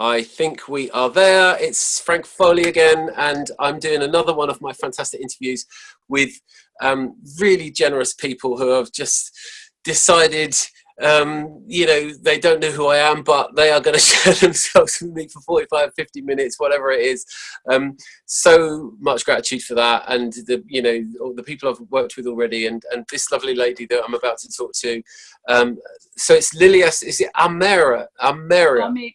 I think we are there. It's Frank Foley again, and I'm doing another one of my fantastic interviews with really generous people who have just decided, they don't know who I am, but they are going to share themselves with me for 45, 50 minutes, whatever it is. So much gratitude for that. And all the people I've worked with already, and this lovely lady that I'm about to talk to. So it's Lilias, is it Ahmeira? Ahmeira.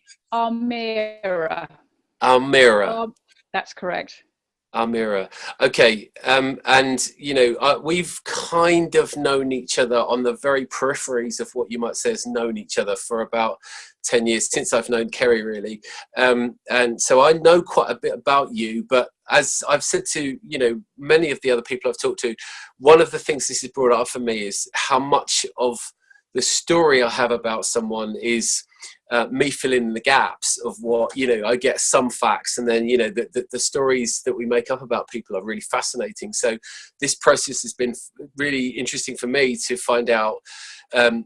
Ahmeira. That's correct. Ahmeira. Okay. We've kind of known each other on the very peripheries of what you might say has known each other for about 10 years, since I've known Kerry, really. And so I know quite a bit about you, but as I've said to, many of the other people I've talked to, one of the things this has brought up for me is how much of the story I have about someone is me filling in the gaps of what, I get some facts, and then, the stories that we make up about people are really fascinating. So this process has been really interesting for me to find out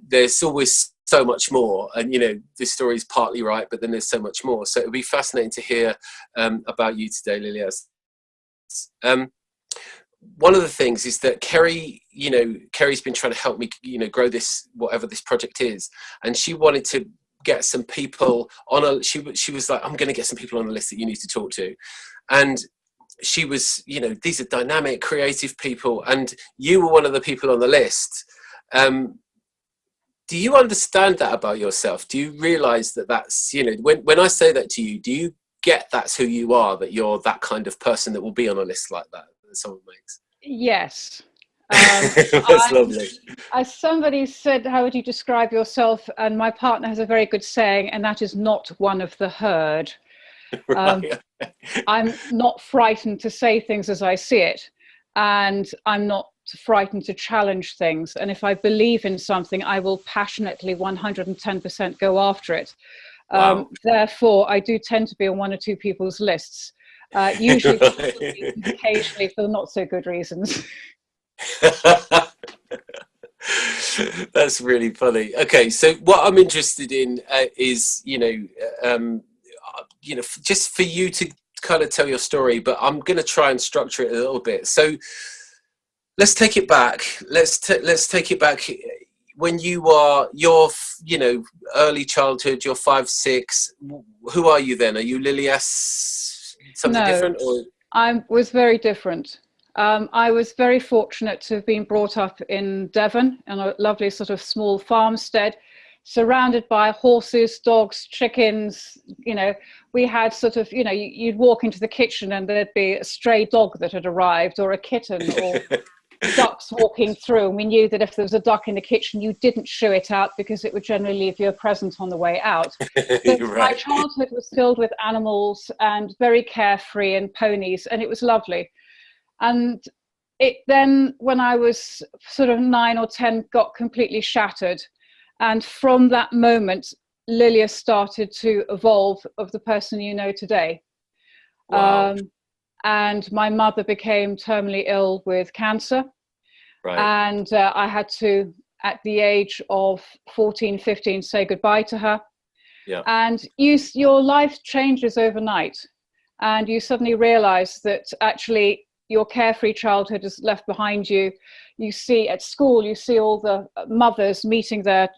there's always so much more, and, this story is partly right, but then there's so much more. So it'll be fascinating to hear about you today, Lilias. One of the things is that Kerry's been trying to help me, grow this, whatever this project is. And she wanted to get some people on she was like, I'm going to get some people on the list that you need to talk to. And she was, these are dynamic, creative people. And you were one of the people on the list. Do you understand that about yourself? Do you realize that that's, when I say that to you, do you get that's who you are, that you're that kind of person that will be on a list like that someone makes? Yes. That's lovely. As somebody said, how would you describe yourself? And my partner has a very good saying, and that is not one of the herd. Right. I'm not frightened to say things as I see it, and I'm not frightened to challenge things. And if I believe in something, I will passionately 110% go after it. Wow. Therefore, I do tend to be on one or two people's lists, usually for good reasons, occasionally for not so good reasons. That's really funny. Okay, so what I'm interested in is, just for you to kind of tell your story, but I'm going to try and structure it a little bit. So let's take it back. Let's take it back when you are your, early childhood. You're 5, 6. Who are you then? Are you Lilias? Something different, or I was very different. I was very fortunate to have been brought up in Devon in a lovely sort of small farmstead, surrounded by horses, dogs, chickens. We had sort of, you'd walk into the kitchen and there'd be a stray dog that had arrived, or a kitten, or ducks walking through. And we knew that if there was a duck in the kitchen, you didn't shoo it out because it would generally leave you a present on the way out. But right. My childhood was filled with animals and very carefree, and ponies, and it was lovely. And it then, when I was sort of 9 or 10, got completely shattered. And from that moment, Lilia started to evolve of the person you know today. Wow. And my mother became terminally ill with cancer. Right. And I had to, at the age of 14, 15, say goodbye to her. Yeah. And your life changes overnight. And you suddenly realize that actually your carefree childhood is left behind you. You see at school, you see all the mothers meeting their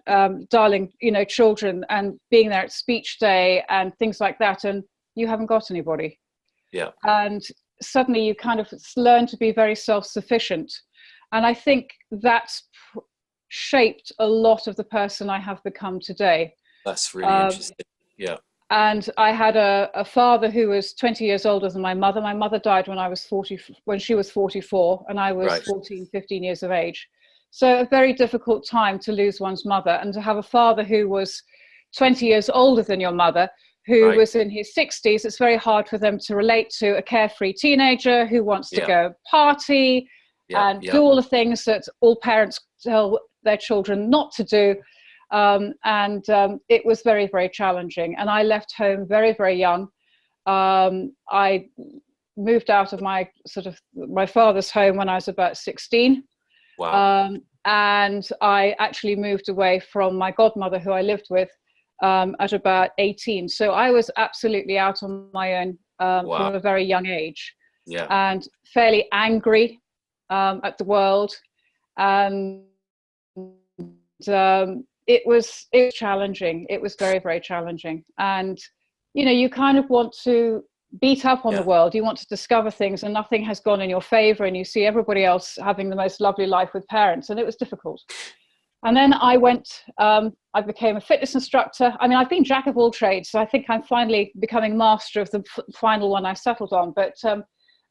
darling, children, and being there at speech day and things like that. And you haven't got anybody. Yeah. And suddenly you kind of learn to be very self-sufficient. And I think that's shaped a lot of the person I have become today. That's really interesting. Yeah. And I had a father who was 20 years older than my mother. My mother died when she was 44, and I was Right. 14, 15 years of age. So a very difficult time to lose one's mother, and to have a father who was 20 years older than your mother, who Right. was in his 60s. It's very hard for them to relate to a carefree teenager who wants to go party and do all the things that all parents tell their children not to do. It was very, very challenging. And I left home very, very young. I moved out of my father's home when I was about 16. Wow. And I actually moved away from my godmother, who I lived with, at about 18. So I was absolutely out on my own Wow. from a very young age, Yeah. and fairly angry at the world. And it was challenging. It was very, very challenging. And, you know, you kind of want to beat up on the world. You want to discover things, and nothing has gone in your favor, and you see everybody else having the most lovely life with parents, and it was difficult. And then I went, I became a fitness instructor. I mean, I've been jack of all trades, so I think I'm finally becoming master of the final one I settled on. But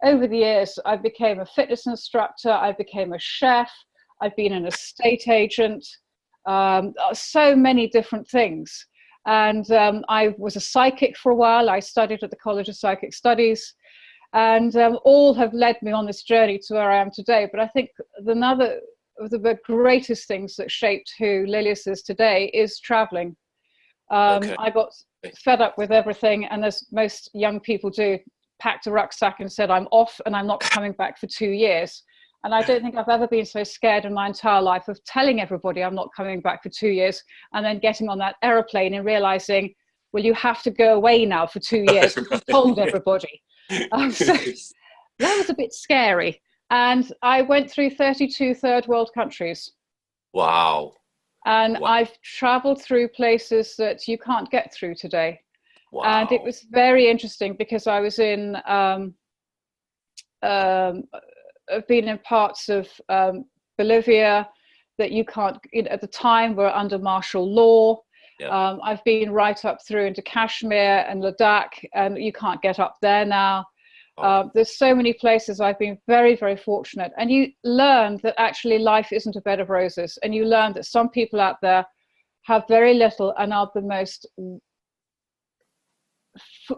over the years, I became a fitness instructor, I became a chef, I've been an estate agent, so many different things. And I was a psychic for a while. I studied at the College of Psychic Studies, and all have led me on this journey to where I am today. But I think another of the greatest things that shaped who Lilias is today is traveling. I got fed up with everything, and as most young people do, packed a rucksack and said, I'm off and I'm not coming back for 2 years. And I don't think I've ever been so scared in my entire life of telling everybody I'm not coming back for 2 years, and then getting on that aeroplane and realizing, well, you have to go away now for 2 years. I told everybody. So that was a bit scary. And I went through 32 third world countries. Wow. And I've traveled through places that you can't get through today. Wow. And it was very interesting because I was in, I've been in parts of Bolivia that you can't, you know, at the time were under martial law. Yeah. I've been right up through into Kashmir and Ladakh, and you can't get up there now. There's so many places. I've been very, very fortunate. And you learn that actually life isn't a bed of roses. And you learn that some people out there have very little and are the most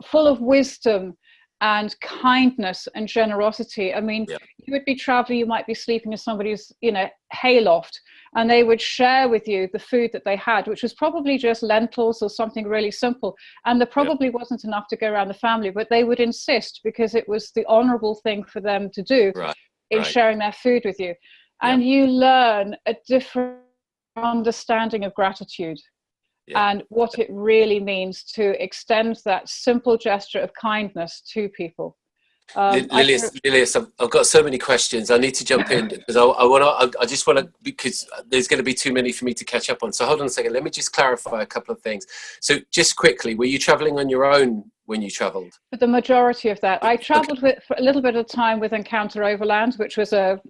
full of wisdom and kindness and generosity. I mean, you would be traveling, you might be sleeping in somebody's, you know, hayloft, and they would share with you the food that they had, which was probably just lentils or something really simple. And there probably wasn't enough to go around the family, but they would insist because it was the honorable thing for them to do in sharing their food with you. And you learn a different understanding of gratitude. And what it really means to extend that simple gesture of kindness to people. Lilias, I've got so many questions. I need to jump in because I just want to, because there's going to be too many for me to catch up on. So hold on a second. Let me just clarify a couple of things. So just quickly, were you traveling on your own when you traveled? The majority of that. I traveled for a little bit of time with Encounter Overland, which was a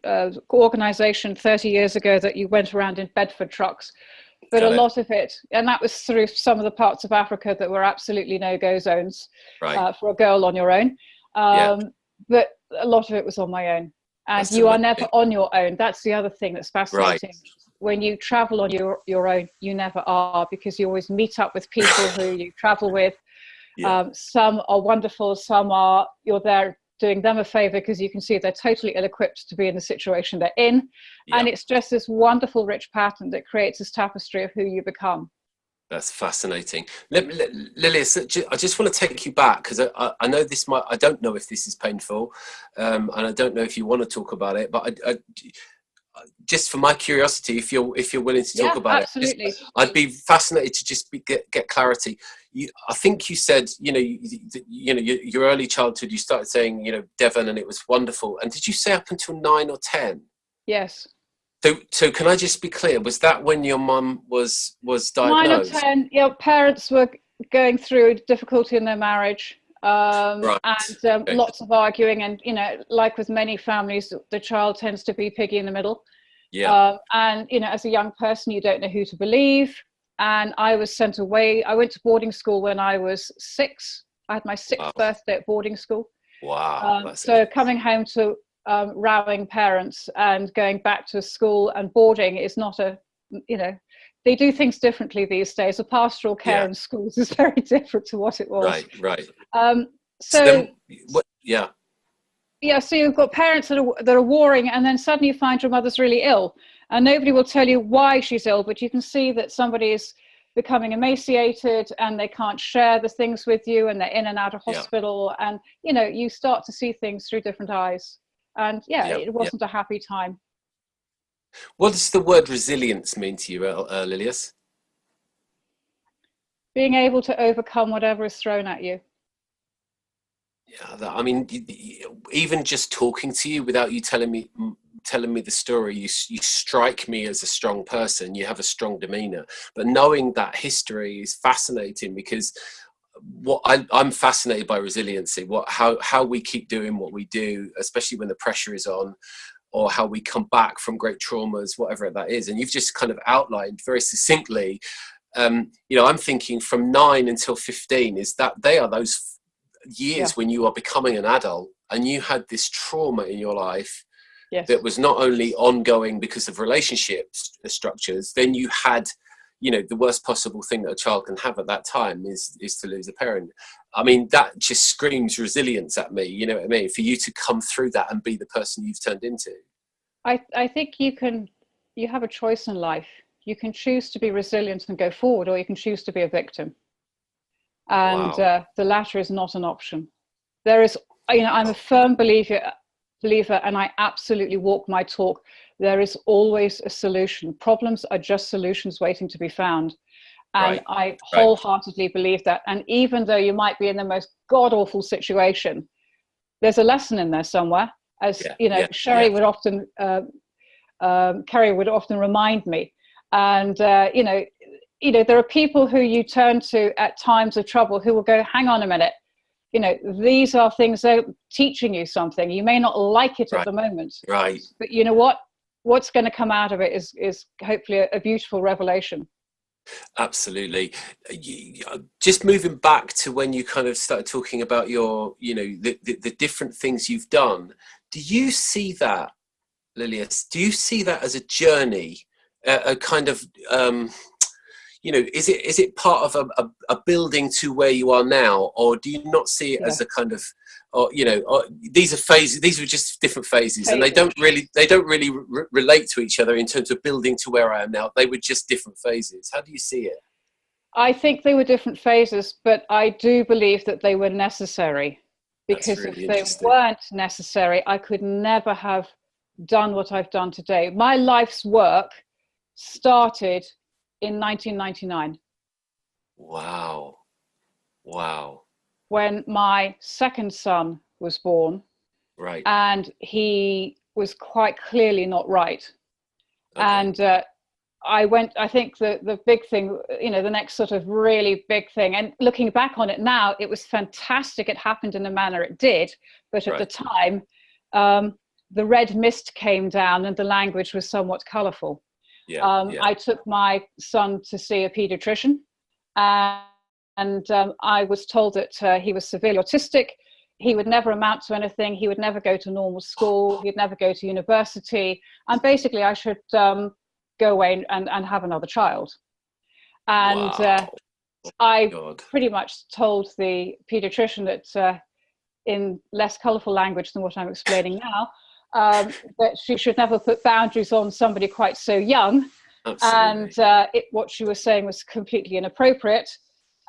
organization 30 years ago that you went around in Bedford trucks. But a lot of it, and that was through some of the parts of Africa that were absolutely no-go zones for a girl on your own. But a lot of it was on my own. And you are never on your own. That's the other thing that's fascinating. When you travel on your own, you never are, because you always meet up with people who you travel with. Some are wonderful, some are, you're there doing them a favor because you can see they're totally ill-equipped to be in the situation they're in. And it's just this wonderful rich pattern that creates this tapestry of who you become. That's fascinating. Lilias, I just want to take you back, because I know this might, I don't know if this is painful, and I don't know if you want to talk about it, but I just for my curiosity, if you're willing to talk about it, I'd be fascinated to just get clarity. I think you said, your early childhood, you started saying, Devon, and it was wonderful. And did you say up until 9 or 10? Yes. So can I just be clear? Was that when your mum was diagnosed? 9 or 10. Yeah, parents were going through difficulty in their marriage. And lots of arguing, and like with many families, the child tends to be piggy in the middle. And as a young person, you don't know who to believe. And I was sent away. I went to boarding school when I was 6. I had my 6th birthday at boarding school. Wow. So coming home to rowing parents and going back to school and boarding is not they do things differently these days. The pastoral care in schools is very different to what it was. Right. So so you've got parents that are warring, and then suddenly you find your mother's really ill, and nobody will tell you why she's ill, but you can see that somebody is becoming emaciated and they can't share the things with you, and they're in and out of hospital, and you start to see things through different eyes. And it wasn't a happy time. What does the word resilience mean to you, Lilias? Being able to overcome whatever is thrown at you. Yeah, I mean, even just talking to you without you telling me the story, you strike me as a strong person. You have a strong demeanor, but knowing that history is fascinating, because I'm fascinated by resiliency, how we keep doing what we do, especially when the pressure is on, or how we come back from great traumas, whatever that is. And you've just kind of outlined very succinctly. I'm thinking from 9 until 15 is that they are those years Yeah. when you are becoming an adult, and you had this trauma in your life. Yes. That was not only ongoing because of relationship structures, then you had, the worst possible thing that a child can have at that time is to lose a parent. I mean, that just screams resilience at me, you know what I mean? For you to come through that and be the person you've turned into. I think you have a choice in life. You can choose to be resilient and go forward, or you can choose to be a victim. And Wow. the latter is not an option. There is, I'm a firm believer, and I absolutely walk my talk. There is always a solution. Problems are just solutions waiting to be found. And Right. I Right. wholeheartedly believe that. And even though you might be in the most god-awful situation, there's a lesson in there somewhere. As Yeah. Yeah. Sherry Yeah. would often, Kerry would often remind me. And, there are people who you turn to at times of trouble who will go, hang on a minute. These are things that are teaching you something. You may not like it at Right. the moment, Right. but you know what? What's going to come out of it is hopefully a beautiful revelation. Absolutely. Just moving back to when you kind of started talking about your, the different things you've done. Do you see that, Lilias? Do you see that as a journey, a kind of, is it part of a building to where you are now, or do you not see it Yeah. as a kind of, or these are phases? These were just different phases, and they don't really relate to each other in terms of building to where I am now. They were just different phases. How do you see it? I think they were different phases, but I do believe that they were necessary, That's because if really they interesting. weren't necessary, I could never have done what I've done today. My life's work started in 1999. Wow. Wow. When my second son was born, Right. and he was quite clearly not right. Okay. And I think the big thing, the next sort of really big thing, and looking back on it now, it was fantastic. It happened in the manner it did. But at the time, the red mist came down and the language was somewhat colorful. Yeah. I took my son to see a pediatrician, and I was told that he was severely autistic. He would never amount to anything. He would never go to normal school. He'd never go to university. And basically, I should go away and have another child. And Wow. I God. pretty much told the pediatrician that in less colorful language than what I'm explaining now, that she should never put boundaries on somebody quite so young. Absolutely. And what she was saying was completely inappropriate,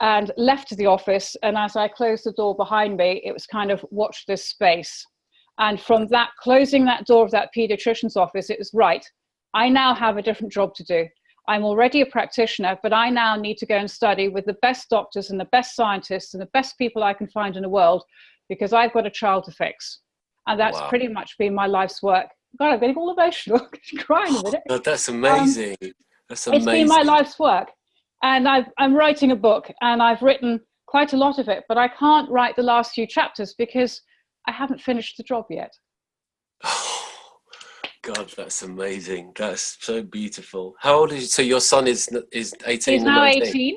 and left the office. And as I closed the door behind me, it was kind of, watch this space. And from that, closing that door of that pediatrician's office, it was right. I now have a different job to do. I'm already a practitioner, but I now need to go and study with the best doctors and the best scientists and the best people I can find in the world, because I've got a child to fix. And that's pretty much been my life's work. God, I'm getting all emotional. I'm crying a minute. God, that's amazing. That's amazing. It's been my life's work. And I'm writing a book, and I've written quite a lot of it, but I can't write the last few chapters because I haven't finished the job yet. Oh, God, that's amazing. That's so beautiful. How old is he? So your son is 18 He's or now 19? 18.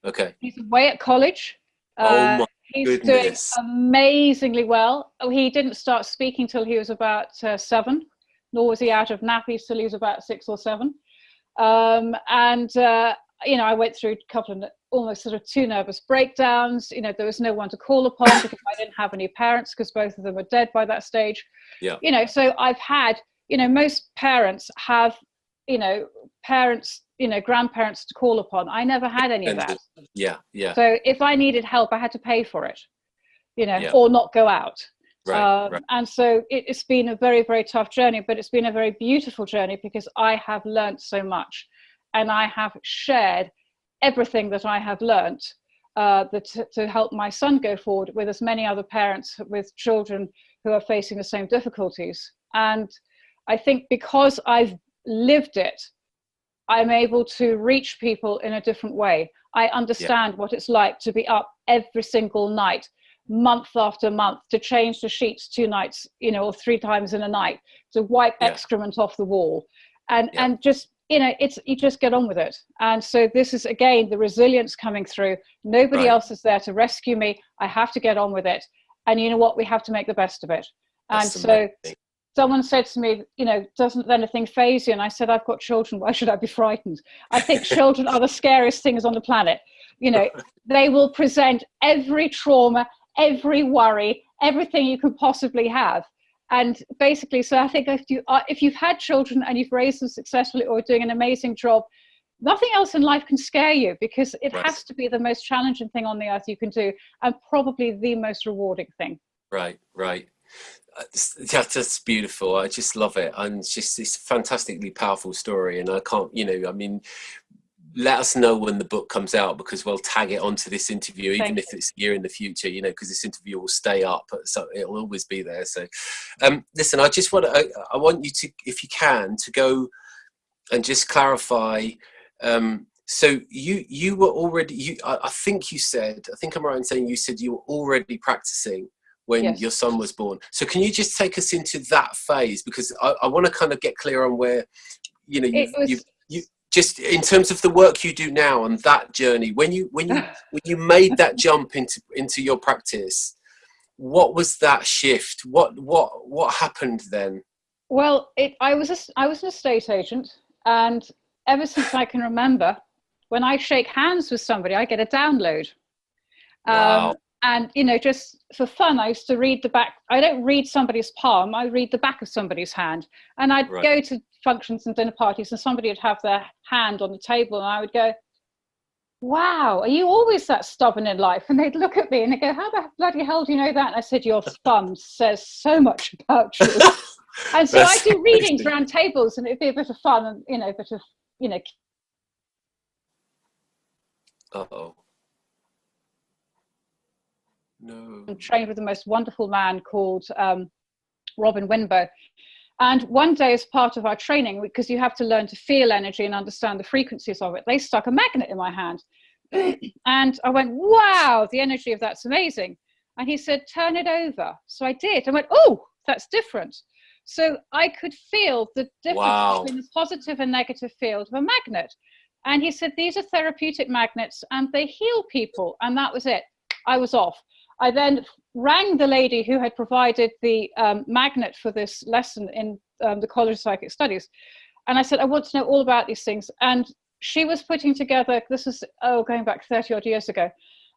Okay. He's away at college. Oh my He's doing goodness. amazingly well. He didn't start speaking till he was about 7, nor was he out of nappies till he was about 6 or 7. I went through a couple of almost sort of 2 nervous breakdowns. There was no one to call upon because I didn't have any parents, because both of them were dead by that stage. Yeah. So I've had, most parents have, parents, grandparents to call upon. I never had any of that. Yeah. So if I needed help, I had to pay for it, Yeah. or not go out. Right. And so it's been a very, very tough journey, but it's been a very beautiful journey, because I have learned so much, and I have shared everything that I have learnt to help my son go forward with as many other parents with children who are facing the same difficulties. And I think because I've lived it, I'm able to reach people in a different way. I understand what it's like to be up every single night, month after month, to change the sheets 2 nights, you know, or 3 times in a night, to wipe excrement off the wall. And just, you know, you just get on with it. And so this is, again, the resilience coming through. Nobody else is there to rescue me. I have to get on with it. And you know what? We have to make the best of it. That's and so amazing. Someone said to me, you know, doesn't anything faze you? And I said, I've got children. Why should I be frightened? I think children are the scariest things on the planet. You know, they will present every trauma, every worry, everything you could possibly have. And basically, so I think if you've had children and you've raised them successfully or doing an amazing job, nothing else in life can scare you, because it has to be the most challenging thing on the earth you can do, and probably the most rewarding thing. Right. That's beautiful. I just love it. And it's a fantastically powerful story. And I can't, you know, I mean, let us know when the book comes out, because we'll tag it onto this interview, even if it's a year in the future, you know, because this interview will stay up, so it'll always be there. So listen, I want you to, if you can, to go and just clarify. So you were already, I think I'm right in saying you said you were already practicing when your son was born. So can you just take us into that phase? Because I want to kind of get clear on where, you know, you just in terms of the work you do now on that journey, when you made that jump into your practice, what was that shift? What happened then? Well, I was an estate agent, and ever since I can remember, when I shake hands with somebody, I get a download. Wow. And, you know, just for fun, I used to read the back. I don't read somebody's palm, I read the back of somebody's hand. And I'd go to functions and dinner parties, and somebody would have their hand on the table, and I would go, wow, are you always that stubborn in life? And they'd look at me and they'd go, how the bloody hell do you know that? And I said, your thumb says so much about you. And so I do readings around tables, and it'd be a bit of fun, and, you know, a bit of, you know. Uh-oh. No. I'm trained with the most wonderful man called Robin Winbo. And one day, as part of our training, because you have to learn to feel energy and understand the frequencies of it, they stuck a magnet in my hand. And I went, wow, the energy of that's amazing. And he said, turn it over. So I did. I went, oh, that's different. So I could feel the difference between the positive and negative field of a magnet. And he said, these are therapeutic magnets and they heal people. And that was it. I was off. I then rang the lady who had provided the magnet for this lesson in the College of Psychic Studies. And I said, I want to know all about these things. And she was putting together, this is, going back 30 odd years ago.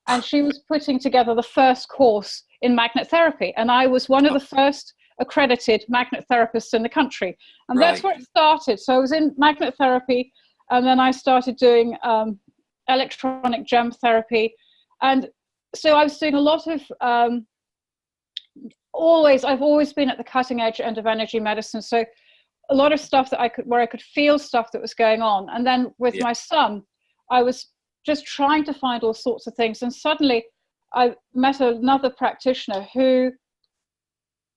And she was putting together the first course in magnet therapy. And I was one of the first accredited magnet therapists in the country. And that's where it started. So I was in magnet therapy, and then I started doing electronic gem therapy. And so I was doing a lot of, I've always been at the cutting edge end of energy medicine. So a lot of stuff that where I could feel stuff that was going on. And then with my son, I was just trying to find all sorts of things. And suddenly I met another practitioner who,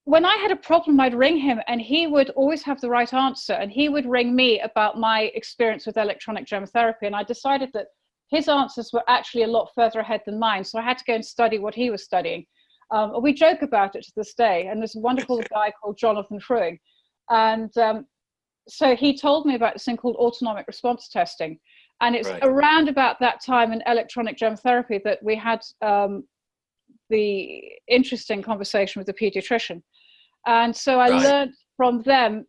when I had a problem, I'd ring him and he would always have the right answer. And he would ring me about my experience with electronic gem therapy. And I decided that his answers were actually a lot further ahead than mine. So I had to go and study what he was studying. We joke about it to this day. And there's a wonderful guy called Jonathan Fruing. And so he told me about this thing called autonomic response testing. And it's around about that time in electronic gem therapy that we had the interesting conversation with the pediatrician. And so I learned from then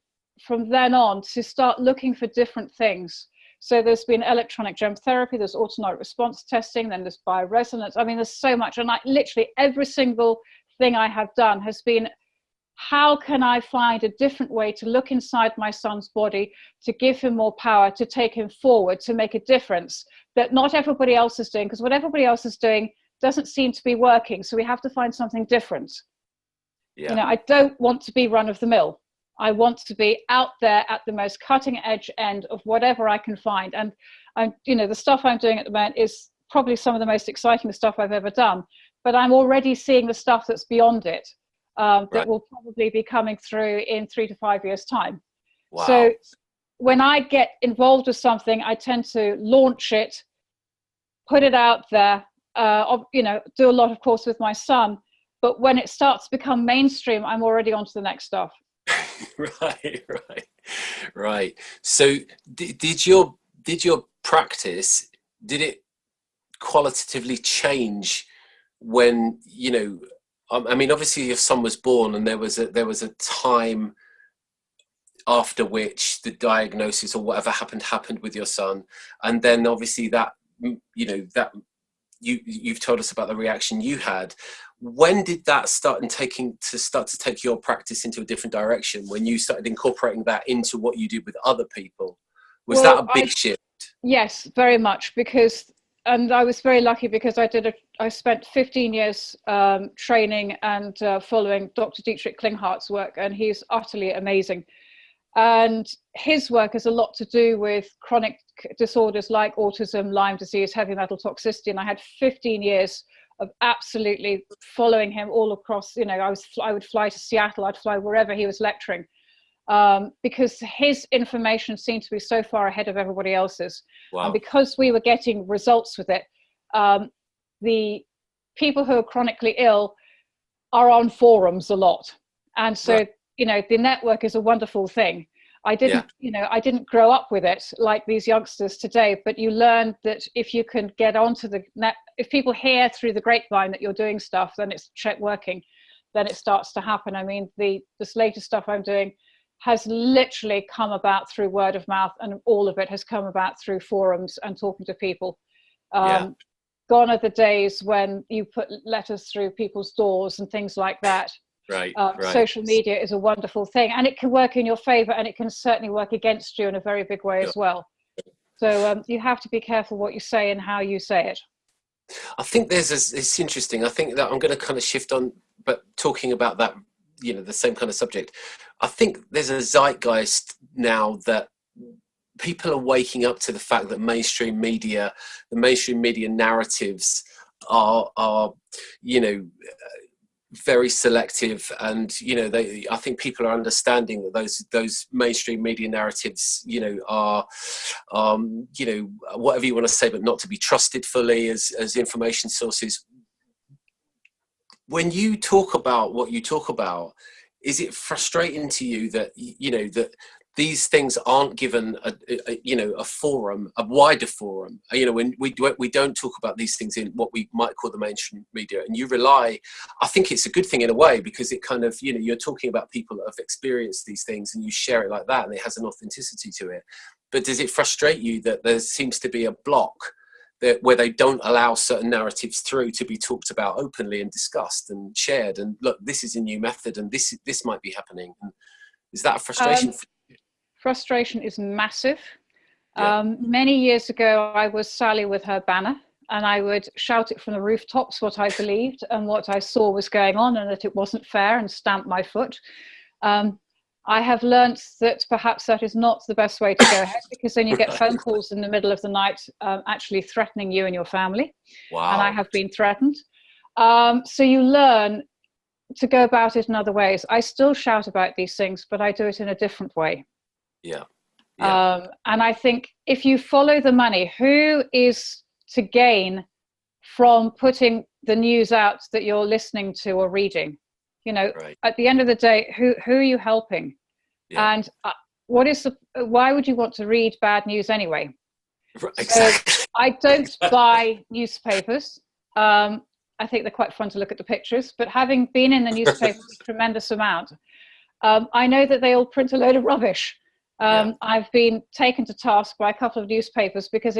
on to start looking for different things. So there's been electronic gem therapy, there's autonomic response testing, then there's bioresonance. I mean, there's so much. And literally every single thing I have done has been, how can I find a different way to look inside my son's body, to give him more power, to take him forward, to make a difference that not everybody else is doing, because what everybody else is doing doesn't seem to be working. So we have to find something different. You know, I don't want to be run of the mill. I want to be out there at the most cutting edge end of whatever I can find. And the stuff I'm doing at the moment is probably some of the most exciting stuff I've ever done. But I'm already seeing the stuff that's beyond it, that will probably be coming through in 3 to 5 years' time. Wow. So when I get involved with something, I tend to launch it, put it out there, do a lot, of course, with my son. But when it starts to become mainstream, I'm already on to the next stuff. Right. So did your practice, did it qualitatively change when, I mean, obviously your son was born, and there was a time after which the diagnosis or whatever happened with your son, and then obviously that, that you've told us about the reaction you had. When did that start to take your practice into a different direction, when you started incorporating that into what you did with other people? Was that a big shift? Yes, very much, and I was very lucky because I spent 15 years training and following Dr. Dietrich Klinghart's work, and he's utterly amazing. And his work has a lot to do with chronic disorders like autism, Lyme disease, heavy metal toxicity. And I had 15 years of absolutely following him all across. I would fly to Seattle, I'd fly wherever he was lecturing, because his information seemed to be so far ahead of everybody else's. Wow. And because we were getting results with it, the people who are chronically ill are on forums a lot. And so, the network is a wonderful thing. I didn't grow up with it like these youngsters today, but you learn that if you can get onto the net, if people hear through the grapevine that you're doing stuff, then it's working, then it starts to happen. I mean, this latest stuff I'm doing has literally come about through word of mouth, and all of it has come about through forums and talking to people. Gone are the days when you put letters through people's doors and things like that. Right. Social media is a wonderful thing, and it can work in your favor, and it can certainly work against you in a very big way as well. So you have to be careful what you say and how you say it. I think it's interesting. I think that I'm going to kind of shift on, but talking about that, the same kind of subject. I think there's a zeitgeist now that people are waking up to the fact that the mainstream media narratives are very selective, and I think people are understanding that those mainstream media narratives are whatever you want to say, but not to be trusted fully as information sources. When you talk about what you talk about, is it frustrating to you that that these things aren't given a forum, a wider forum? When we don't talk about these things in what we might call the mainstream media, and you rely. I think it's a good thing in a way, because it kind of you're talking about people that have experienced these things, and you share it like that, and it has an authenticity to it. But does it frustrate you that there seems to be a block where they don't allow certain narratives through to be talked about openly and discussed and shared? And look, this is a new method, and this might be happening. And is that a frustration? Frustration is massive. Many years ago, I was Sally with her banner, and I would shout it from the rooftops what I believed and what I saw was going on, and that it wasn't fair, and stamp my foot. I have learnt that perhaps that is not the best way to go ahead, because then you get phone calls in the middle of the night actually threatening you and your family. Wow. And I have been threatened. So you learn to go about it in other ways. I still shout about these things, but I do it in a different way. Yeah. And I think if you follow the money, who is to gain from putting the news out that you're listening to or reading? At the end of the day, who are you helping? Yeah. And why would you want to read bad news anyway? Exactly. So I don't buy newspapers. I think they're quite fun to look at the pictures, but having been in the newspapers a tremendous amount, I know that they all print a load of rubbish. I've been taken to task by a couple of newspapers because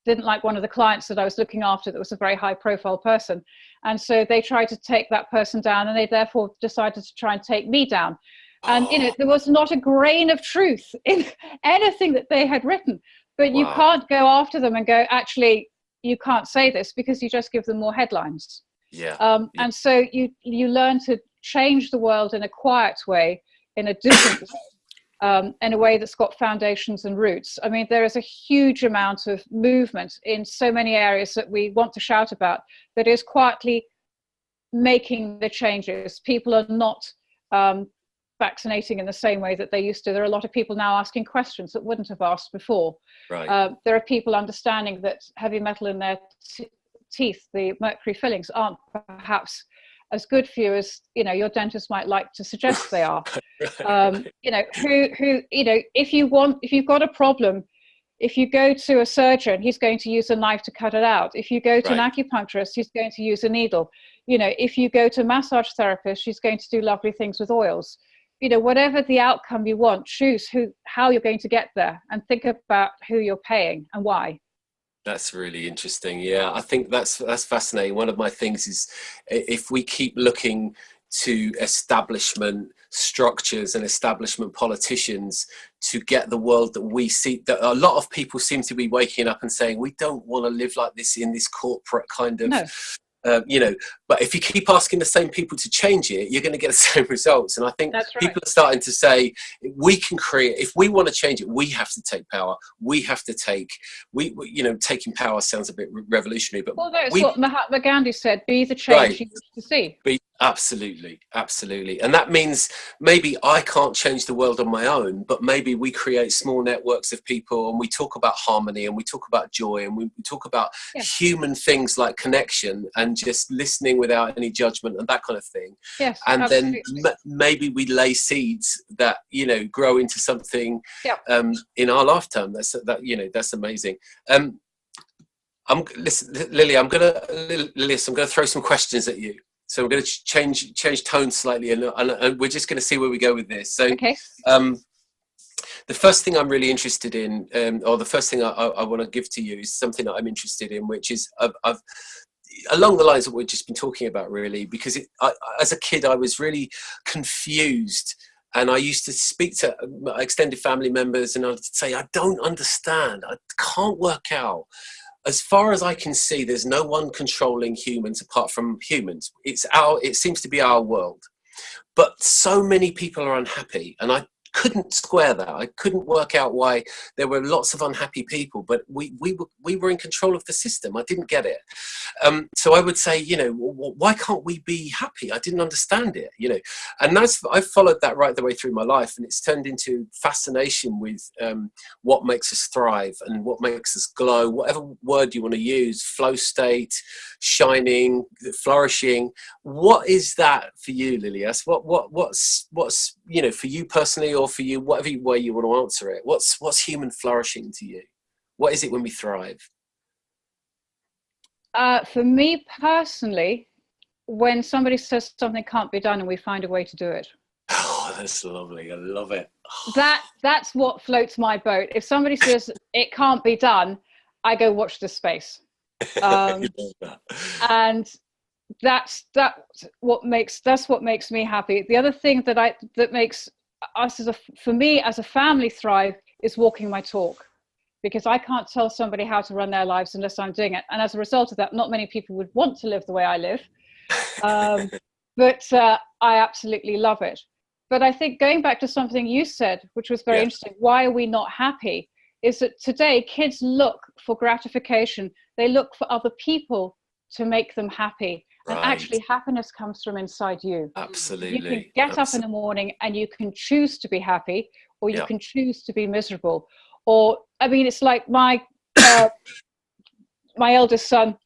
didn't like one of the clients that I was looking after that was a very high profile person. And so they tried to take that person down, and they therefore decided to try and take me down. And, there was not a grain of truth in anything that they had written, but you can't go after them and go, actually, you can't say this, because you just give them more headlines. And so you learn to change the world in a quiet way in a different in a way that's got foundations and roots. I mean, there is a huge amount of movement in so many areas that we want to shout about that is quietly making the changes. People are not vaccinating in the same way that they used to. There are a lot of people now asking questions that wouldn't have asked before. Right. There are people understanding that heavy metal in their teeth, the mercury fillings, aren't perhaps as good for you as, you know, your dentist might like to suggest they are. You know, who, you know, if you've got a problem, if you go to a surgeon, he's going to use a knife to cut it out. If you go to an acupuncturist, he's going to use a needle. You know, if you go to a massage therapist, she's going to do lovely things with oils. You know, whatever the outcome you want, choose how you're going to get there, and think about who you're paying and why. That's really interesting. Yeah, I think that's fascinating. One of my things is, if we keep looking to establishment structures and establishment politicians to get the world that we see, that a lot of people seem to be waking up and saying, we don't want to live like this in this corporate kind of you know, but if you keep asking the same people to change it, you're going to get the same results. And I think people are starting to say, we can create, if we want to change it, we have to take power. We have to take, you know, taking power sounds a bit revolutionary, but well, that's what Mahatma Gandhi said: be the change you wish to see. Absolutely, absolutely. And that means maybe I can't change the world on my own, but maybe we create small networks of people, and we talk about harmony, and we talk about joy, and we talk about human things like connection and just listening without any judgment and that kind of thing. Yes, and absolutely. then maybe we lay seeds that, you know, grow into something in our lifetime. You know, that's amazing. Listen, Lily, I'm gonna throw some questions at you. So we're going to change tone slightly, and we're just going to see where we go with this. So, the first thing I'm really interested in, or the first thing I want to give to you, is something that I'm interested in, which is I've along the lines of what we've just been talking about, really, because as a kid I was really confused, and I used to speak to my extended family members, and I'd say, I don't understand, I can't work out. As far as I can see, there's no one controlling humans apart from humans. It seems to be our world. But so many people are unhappy, and I couldn't square that. I couldn't work out why there were lots of unhappy people, but we were in control of the system. I didn't get it. So I would say, you know, why can't we be happy? I didn't understand it, you know. And I've followed that right the way through my life, and it's turned into fascination with what makes us thrive and what makes us glow, whatever word you want to use, flow state, shining, flourishing. What is that for you, Lilias? What's you know, for you personally, or for you, whatever way you want to answer it, what's human flourishing to you? What is it when we thrive? For me personally, when somebody says something can't be done and we find a way to do it. Oh, that's lovely. I love it. That's what floats my boat. If somebody says it can't be done, I go watch this space. And that's what makes me happy. The other thing that makes us for me as a family thrive is walking my talk, because I can't tell somebody how to run their lives unless I'm doing it. And as a result of that, not many people would want to live the way I live. But I absolutely love it. But I think going back to something you said, which was very interesting, why are we not happy? Is that today kids look for gratification. They look for other people to make them happy. And actually happiness comes from inside you. Absolutely. You can get up in the morning and you can choose to be happy, or you can choose to be miserable. Or, I mean, it's like my eldest son,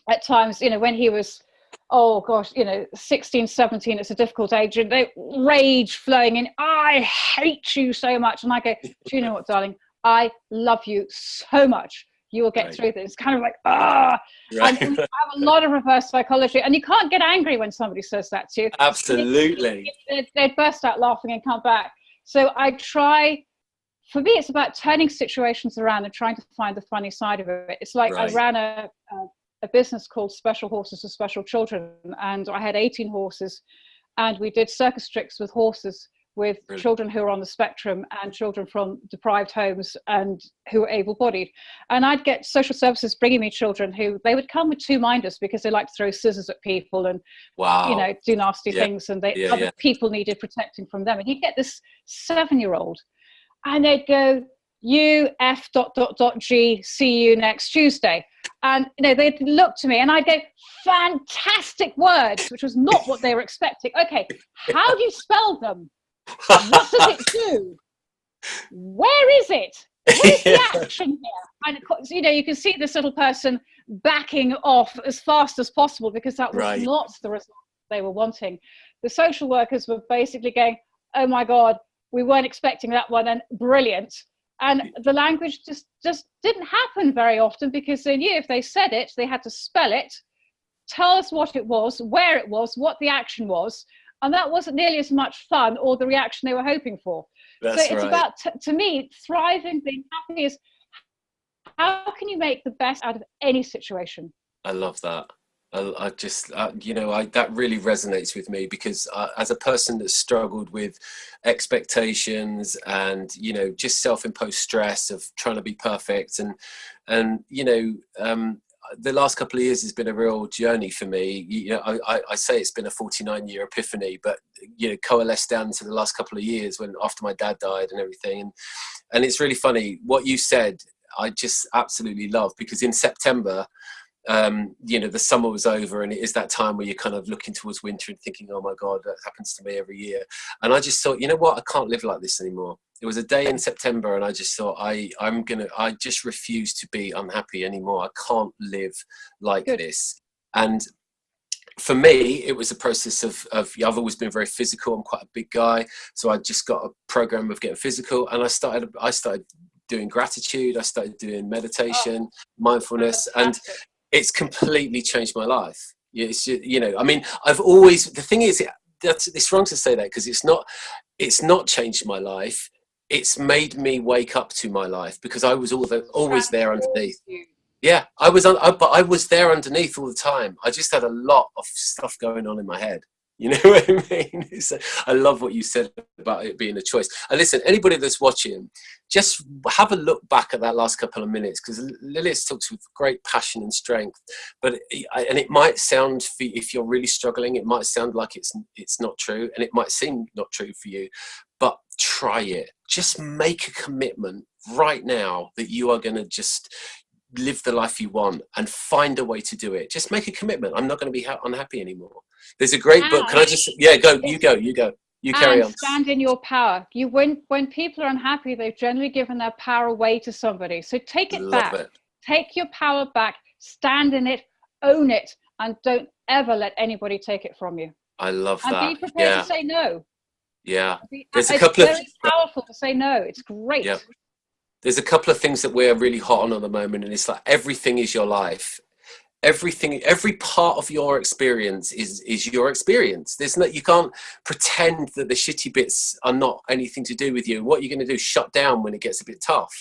at times, you know, when he was, 16, 17, it's a difficult age, and they rage flowing in, I hate you so much. And I go, do you know what, darling? I love you so much. You will get through this. It's kind of like, And we have a lot of reverse psychology, and you can't get angry when somebody says that to you. Absolutely. They'd burst out laughing and come back. So I try, for me, it's about turning situations around and trying to find the funny side of it. It's like I ran a business called Special Horses for Special Children, and I had 18 horses, and we did circus tricks with horses with Brilliant. children who are on the spectrum and children from deprived homes and who are able-bodied. And I'd get social services bringing me children who, they would come with two-minders because they like to throw scissors at people and, Wow. you know, do nasty things, and other people needed protecting from them. And you get this 7-year-old and they'd go, you F ... G, see you next Tuesday. And, you know, they'd look to me and I'd go, fantastic words, which was not what they were expecting. Okay, how do you spell them? What does it do? Where is it? What is the action here? And, you know, you can see this little person backing off as fast as possible because that was not the result they were wanting. The social workers were basically going, oh my God, we weren't expecting that one, and brilliant. And the language just didn't happen very often because they knew if they said it, they had to spell it, tell us what it was, where it was, what the action was. And that wasn't nearly as much fun or the reaction they were hoping for. So it's about, to me, thriving, being happy is how can you make the best out of any situation? I love that. I just, you know, that really resonates with me because as a person that's struggled with expectations and, you know, just self-imposed stress of trying to be perfect and you know, the last couple of years has been a real journey for me. You know, I say it's been a 49-year epiphany, but, you know, coalesced down to the last couple of years when after my dad died and everything. And it's really funny what you said. I just absolutely love, because in September, you know, the summer was over and it is that time where you're kind of looking towards winter and thinking, oh my God, that happens to me every year. And I just thought, you know what, I can't live like this anymore. It was a day in September and I just thought, I just refuse to be unhappy anymore. I can't live like this. And for me, it was a process of I've always been very physical. I'm quite a big guy. So I just got a program of getting physical, and I started doing gratitude. I started doing meditation, mindfulness, and it's completely changed my life. It's just, you know, I mean, I've always, the thing is, it's wrong to say that because it's not changed my life. It's made me wake up to my life because I was always there underneath. Yeah, but I was there underneath all the time. I just had a lot of stuff going on in my head. You know what I mean? I love what you said about it being a choice. And listen, anybody that's watching, just have a look back at that last couple of minutes, because Lilias talks with great passion and strength. And it might sound, if you're really struggling, it might sound like it's not true, and it might seem not true for you. But try it. Just make a commitment right now that you are going to just live the life you want and find a way to do it. Just make a commitment. I'm not going to be unhappy anymore. There's a great book. Can I just, go, you go. You carry on. Stand in your power. When people are unhappy, they've generally given their power away to somebody. So take it back. Take your power back, stand in it, own it, and don't ever let anybody take it from you. I love that. And be prepared to say no. Yeah. It's very powerful to say no. It's great. Yeah. There's a couple of things that we're really hot on at the moment, and it's like everything is your life. Everything, every part of your experience is your experience. There's no, you can't pretend that the shitty bits are not anything to do with you. What you're going to do, shut down when it gets a bit tough.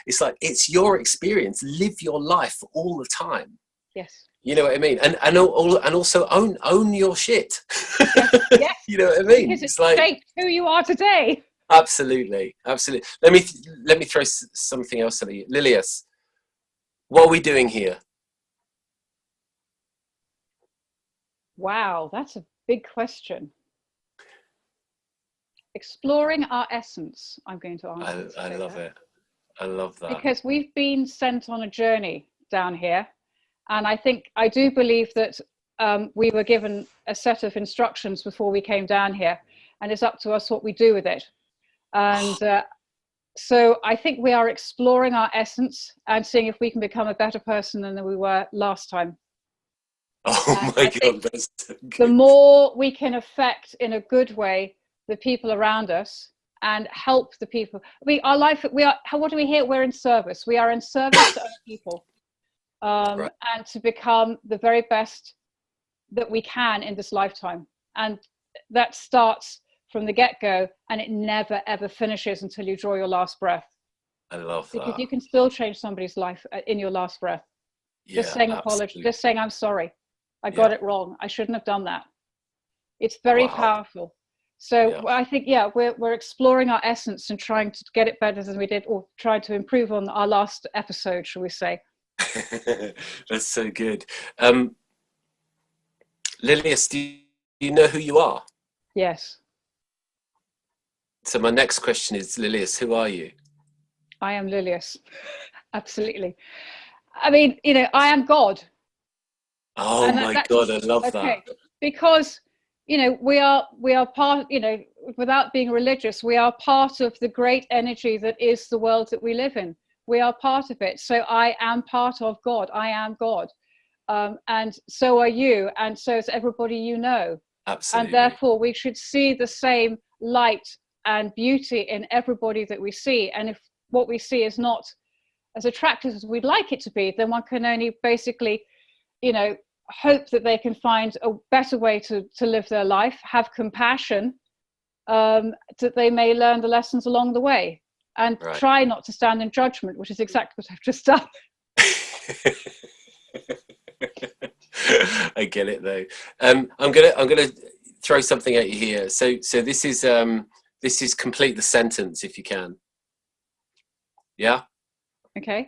It's like, it's your experience. Live your life all the time. Yes. You know what I mean? And also own your shit. Yes. You know what I mean? Because it's like shaped who you are today. Absolutely. Let me throw something else at you, Lilias. What are we doing here? Wow, that's a big question. Exploring our essence, I'm going to answer. I love it. I love that. Because we've been sent on a journey down here. And I do believe that we were given a set of instructions before we came down here. And it's up to us what we do with it. And so I think we are exploring our essence and seeing if we can become a better person than we were last time. Oh my God, that's so good. The more we can affect in a good way the people around us and help the people. Our life, what do we hear? We're in service. We are in service to other people, and to become the very best that we can in this lifetime. And that starts from the get-go, and it never ever finishes until you draw your last breath. I love that. Because you can still change somebody's life in your last breath. Just saying apology, just saying I'm sorry. I got it wrong. I shouldn't have done that. It's very powerful. So Yeah. I think, yeah, we're exploring our essence and trying to get it better than we did, or trying to improve on our last episode, shall we say. That's so good. Lilias, do you know who you are? Yes, So my next question is, Lilias, who are you? I am Lilias. Absolutely. I mean, I am God. Oh And my that God, I love that. okay, because we are part, without being religious, we are part of the great energy that is the world that we live in. We are part of it. So I am part of God. I am God. And so are you, and so is everybody you know. And Absolutely. therefore we should see the same light and beauty in everybody that we see. And if what we see is not as attractive as we'd like it to be, then one can only basically, hope that they can find a better way to live their life, have compassion, that they may learn the lessons along the way, and Right. try not to stand in judgment, which is exactly what I've just done. I get it though. I'm gonna throw something at you here. So this is complete the sentence if you can. Yeah. Okay,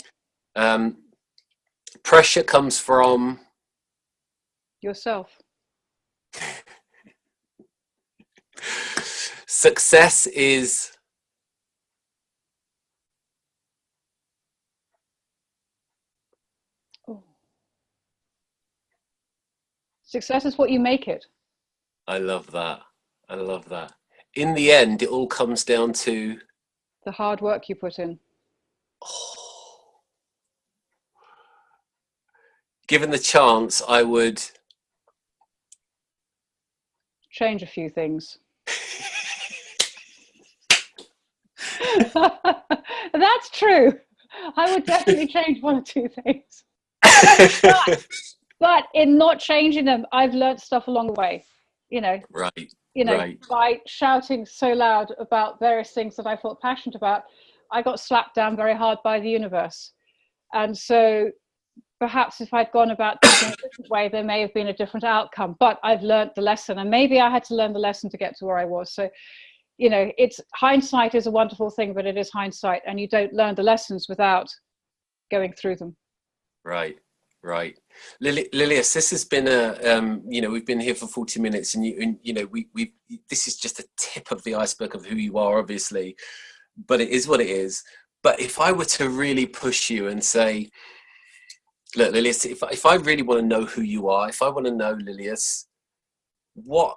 Um, pressure comes from. yourself. Success is. Oh. Success is what you make it. I love that. I love that. In the end, it all comes down to. The hard work you put in. Oh, given the chance, I would. Change a few things. That's true. I would definitely change one or two things. But in not changing them, I've learned stuff along the way. You know, Right. Right. by shouting so loud about various things that I felt passionate about, I got slapped down very hard by the universe. And so perhaps if I'd gone about things in a different way, there may have been a different outcome. But I've learned the lesson, and maybe I had to learn the lesson to get to where I was. So, it's hindsight is a wonderful thing, but it is hindsight, and you don't learn the lessons without going through them. Right. Right. Lilias, this has been we've been here for 40 minutes and we this is just a tip of the iceberg of who you are, obviously, but it is what it is. But if I were to really push you and say, look, Lilias, if I really want to know who you are, if I want to know, Lilias, what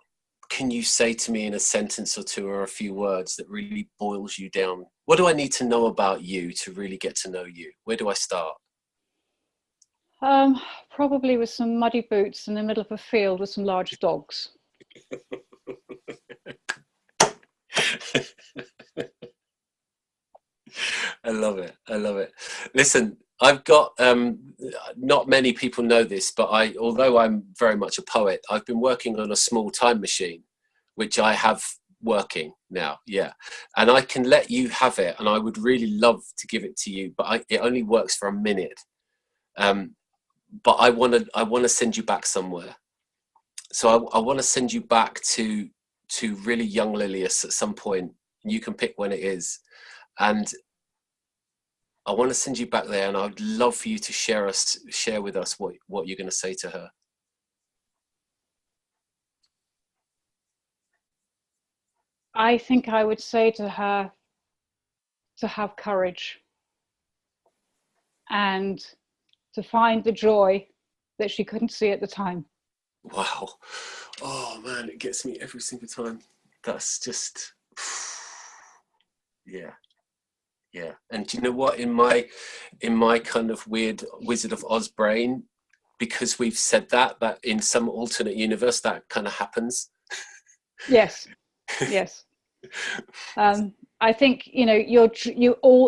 can you say to me in a sentence or two or a few words that really boils you down? What do I need to know about you to really get to know you? Where do I start? Probably with some muddy boots in the middle of a field with some large dogs. I love it. I love it. Listen, I've got not many people know this, but although I'm very much a poet, I've been working on a small time machine, which I have working now. Yeah, and I can let you have it, and I would really love to give it to you, but it only works for a minute. But I want to send you back somewhere. So I want to send you back to really young Lilias at some point. You can pick when it is, and I want to send you back there, and I'd love for you to share with us what you're going to say to her. I think I would say to her to have courage and to find the joy that she couldn't see at the time. Wow. Oh man, it gets me every single time. That's just, yeah. Yeah. And do you know what? In my kind of weird Wizard of Oz brain, because we've said that in some alternate universe that kind of happens. Yes. Yes. I think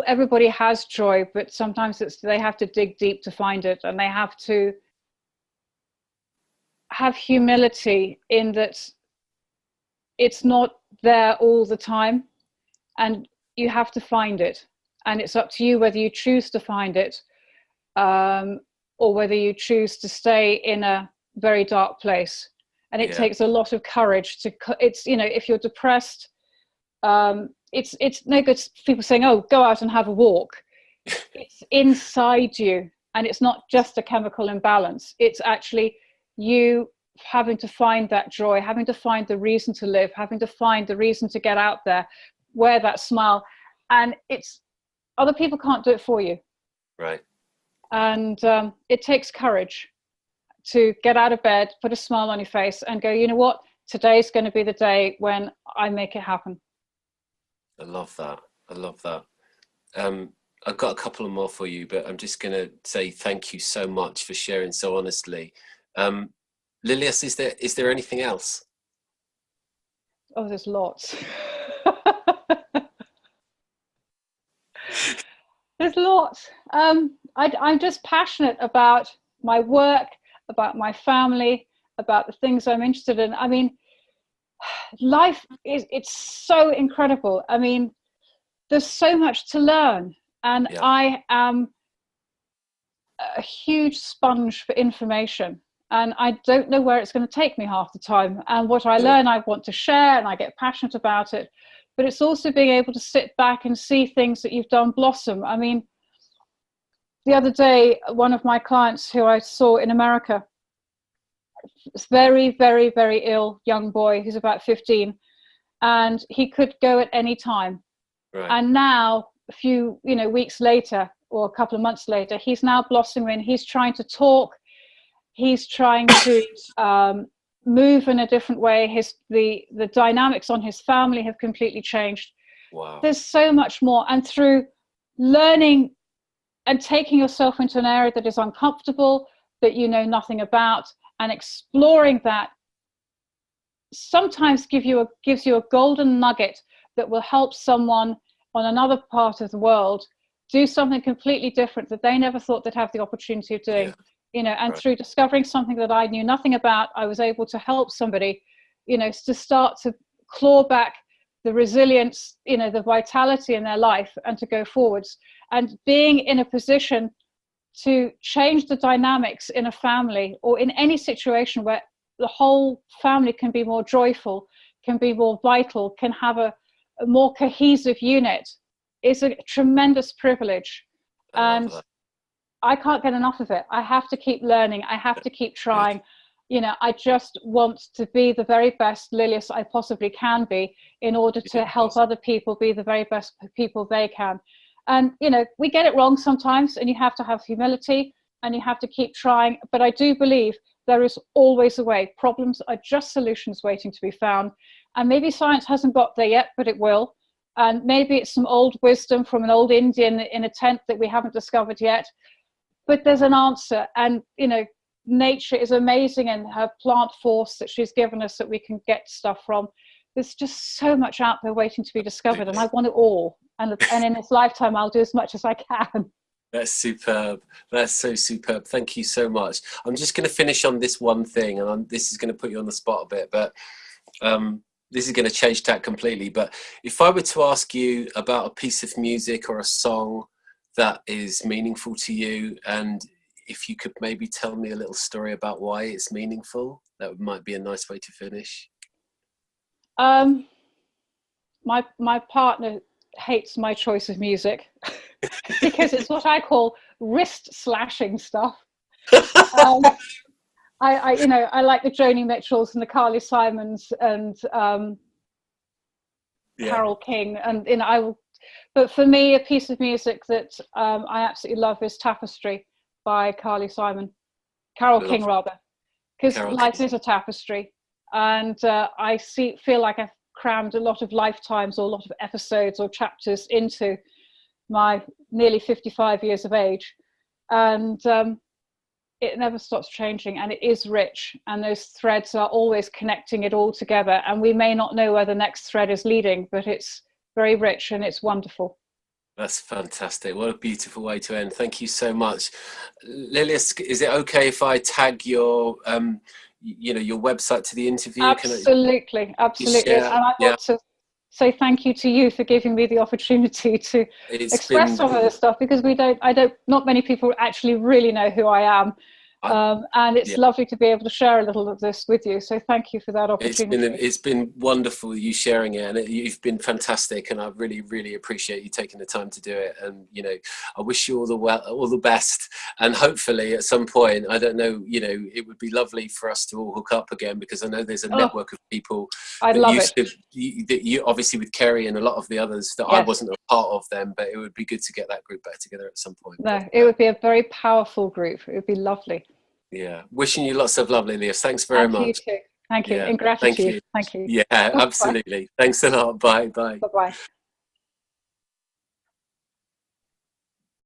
everybody has joy, but sometimes they have to dig deep to find it, and they have to have humility in that it's not there all the time, and you have to find it, and it's up to you whether you choose to find it, or whether you choose to stay in a very dark place And it takes a lot of courage to, it's, you know, if you're depressed, it's no good people saying, oh, go out and have a walk. It's inside you, and it's not just a chemical imbalance. It's actually you having to find that joy, having to find the reason to live, having to find the reason to get out there, wear that smile. And it's, other people can't do it for you. Right. And it takes courage to get out of bed, put a smile on your face and go, you know what, today's going to be the day when I make it happen. I love that. I love that. I've got a couple of more for you, but I'm just going to say thank you so much for sharing so honestly. Lilias, is there anything else? Oh, there's lots. There's lots. I'm just passionate about my work, about my family, about the things I'm interested in. I mean, life it's so incredible. I mean, there's so much to learn, and I am a huge sponge for information, and I don't know where it's going to take me half the time. And what I learn, I want to share, and I get passionate about it. But it's also being able to sit back and see things that you've done blossom. I mean, the other day, one of my clients who I saw in America, very, very, very ill young boy who's about 15, and he could go at any time. Right. And now, a few weeks later, or a couple of months later, he's now blossoming. He's trying to talk. He's trying to move in a different way. The dynamics on his family have completely changed. Wow. There's so much more. And through learning and taking yourself into an area that is uncomfortable, that you know nothing about, and exploring that, sometimes gives you a golden nugget that will help someone on another part of the world do something completely different that they never thought they'd have the opportunity of doing. And right. Through discovering something that I knew nothing about, I was able to help somebody, to start to claw back the resilience, the vitality in their life, and to go forwards. And being in a position to change the dynamics in a family or in any situation where the whole family can be more joyful, can be more vital, can have a more cohesive unit, is a tremendous privilege. And I can't get enough of it. I have to keep learning. I have to keep trying. I just want to be the very best Lilias I possibly can be in order to help other people be the very best people they can. And, we get it wrong sometimes, and you have to have humility and you have to keep trying. But I do believe there is always a way. Problems are just solutions waiting to be found. And maybe science hasn't got there yet, but it will. And maybe it's some old wisdom from an old Indian in a tent that we haven't discovered yet. But there's an answer. And, nature is amazing, and her plant force that she's given us that we can get stuff from. There's just so much out there waiting to be discovered, and I want it all. And in this lifetime, I'll do as much as I can. That's superb. That's so superb. Thank you so much. I'm just going to finish on this one thing, and this is going to put you on the spot a bit, but this is going to change tack completely. But if I were to ask you about a piece of music or a song that is meaningful to you, and if you could maybe tell me a little story about why it's meaningful, that might be a nice way to finish. My partner hates my choice of music because it's what I call wrist slashing stuff. I like the Joni Mitchells and the Carly Simons and Carole King, and but for me, a piece of music that I absolutely love is Tapestry by Carly Simon, Carole King rather, because life is a tapestry, and I feel like I've crammed a lot of lifetimes or a lot of episodes or chapters into my nearly 55 years of age, and it never stops changing, and it is rich, and those threads are always connecting it all together, and we may not know where the next thread is leading, but it's very rich and it's wonderful. That's fantastic. What a beautiful way to end. Thank you so much. Lilias, is it okay if I tag your your website to the interview? Absolutely, absolutely. And I want to say thank you to you for giving me the opportunity to express some of this stuff, because not many people actually really know who I am. And it's Yeah. lovely to be able to share a little of this with you. So thank you for that opportunity. It's been wonderful you sharing it, and you've been fantastic, and I really, really appreciate you taking the time to do it. And you know, I wish you all the best, and hopefully at some point, I don't know, you know, it would be lovely for us to all hook up again, because I know there's a network of people I'd that love used it. to, that you obviously with Kerry and a lot of the others that I Yes. wasn't a part of them, but it would be good to get that group back together at some point. No, it would be a very powerful group. It would be lovely. Yeah, wishing you lots of love, Lilias. Thanks very And to you much. too. Thank you. Yeah, In thank gratitude. you. Thank you. Yeah, Bye. absolutely. Thanks a lot. Bye. Bye. Bye-bye.